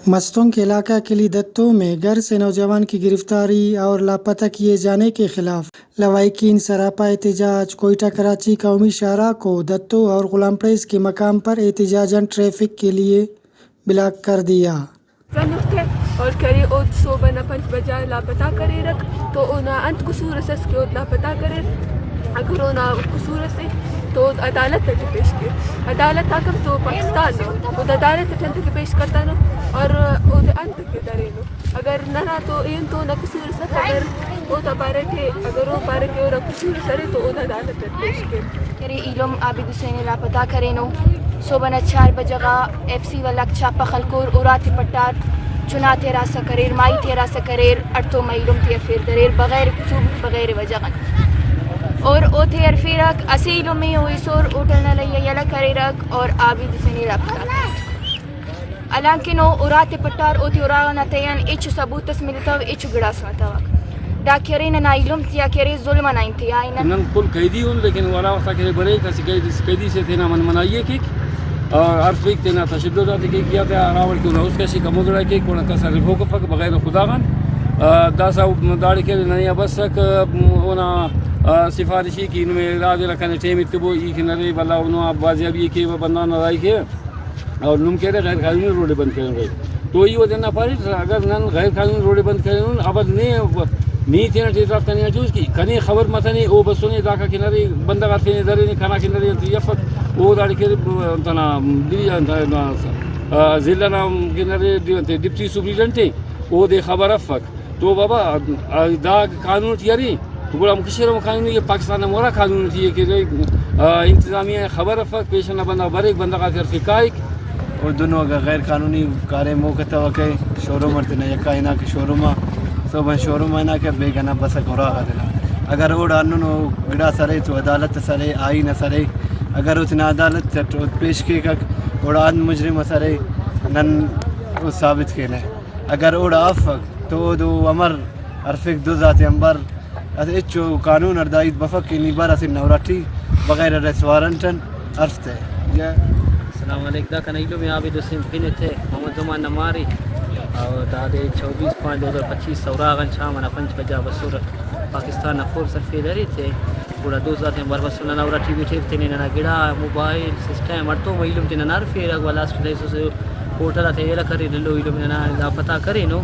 مستونگ کے علاقہ کلی دتو میں گھر سے نوجوان کی گرفتاری اور لاپتہ کیے جانے کے خلاف لوائقین سراپا احتجاج۔ کوئٹہ کراچی قومی شاہراہ کو دتو اور غلام پریس کے مقام پر احتجاجاً ٹریفک کے لیے بلاک کر دیا۔ اور کری او صوبہ نہ 5 بجے لاپتہ کرے رکھ تو اونا انت قصور اس کے لاپتہ کرے اگر اونا قصور سے تو عدالت تک پیش کی عدالت آکم تو پاکستان نو وہ عدالت تک پیش کرتا نو اور او انت کے درے نو اگر نہ تو این تو نہ قصور سے اگر او تبارے کے اگر وہ پارے کے اور قصور سرے تو او عدالت تک پیش کی کرے علم عابد حسین لاپتہ کرے نو صبح 4 بجے ایف سی والا چھاپا خلکور اوراتی پٹار چنا تیرا سا کریر مائی تیرا سا کریر اٹھو میلم تیر پھر دریر بغیر قصور بغیر وجہ اور او تیر پھرک اسیلو میں ہوئی سور اوٹل نہ لیا یلا کرے رک اور عابد حسین لاپتہ الانکہ نو اوراتی پٹار اوتی اوراغ نہ تیان ایچ ثبوت اس ملتا ایچ گڑاس نہ دا کرین نہ علم تیا کرے ظلم نہ انتیا نن کل قیدی ہوں لیکن والا وقت کے بڑے کسی قیدی سے تھے نہ منائیے کی اور عرف ایک تینا تشددات کی کیا تھا راول کیوں نہ اس کسی کمودرا کی کونا تصرف ہو فق بغیر خدا غن داسا داڑی کے نیا بس اونا سفارشی کی ان میں راج رکھنے ٹیم اتبو یہ نرے والا انہوں اب بازیابی کی وہ بندہ نہ رائی کے اور نم کہہ رہے غیر قانونی روڈیں بند کریں گے تو یہ وہ دینا پاری اگر نن غیر قانونی روڈیں بند کریں اب نہیں تھے اعتراف کرنے جو اس کی کنی خبر مت نہیں او بس سنی داکا کنارے بندہ کا فین درے نہیں کھانا کنارے یفت او داڑی کے تنا ضلع نام کنارے ڈپٹی سپرنٹینڈنٹ او دے خبر افک تو بابا دا قانون تیاری تو بڑا مکشر قانون یہ پاکستان مورا قانون تھی کہ انتظامیہ خبر افک پیشنہ بندہ بر ایک بندہ کا فکائک اور دونوں اگر غیر قانونی کارے موقع توقع شوروم مرتنا یکا اینا کے شوروم صبح شوروم اینا کے بے گنا بس گورا دینا اگر وہ ڈانو گڑا سرے تو عدالت سرے آئی نہ سرے اگر اتنا عدالت پیش کی اڑان مجرم سرے نن ثابت کھیلے اگر اوڑا افق تو دو امر عرفک دو ذات امبر اچو قانون اردائید بفق کی نیبر اسی نوراٹی بغیر ریسوارنٹن عرفتے السلام علیکم دا کنیلو میں عابد حسین پھینے تھے محمد زمان نماری اور دادے 24/5/2025 سوراغن شامنا 5 بجا بسور پاکستان فور سرفی دری تھے پورا 2000 بر بسولنا نورا ٹی وی ٹھیک تھے نہ گڑا موبائل سسٹم ارتو میلم تے نار پھر والا اسٹیس سے پورٹل تے یلا کری لو علم نہ پتہ کرے نو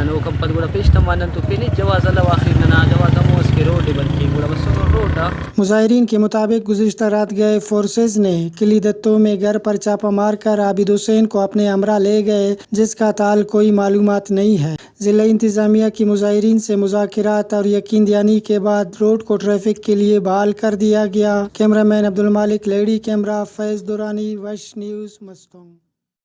نو کم پد گڑا پیش تمانن تو پہلے جواز اللہ اخر نہ جواز موس کے روڈ بن گڑا بسور روڈ مظاہرین کے مطابق گزشتہ رات گئے فورسز نے کلی دتو میں گھر پر چھاپہ مار کر عابد حسین کو اپنے ہمراہ لے گئے جس کا تعال کوئی معلومات نہیں ہے۔ ضلع انتظامیہ کی مظاہرین سے مذاکرات اور یقین دہانی کے بعد روڈ کو ٹریفک کے لیے بحال کر دیا گیا۔ کیمرہ مین عبد المالک لیڈی کیمرہ فیض دورانی وش نیوز مستونگ۔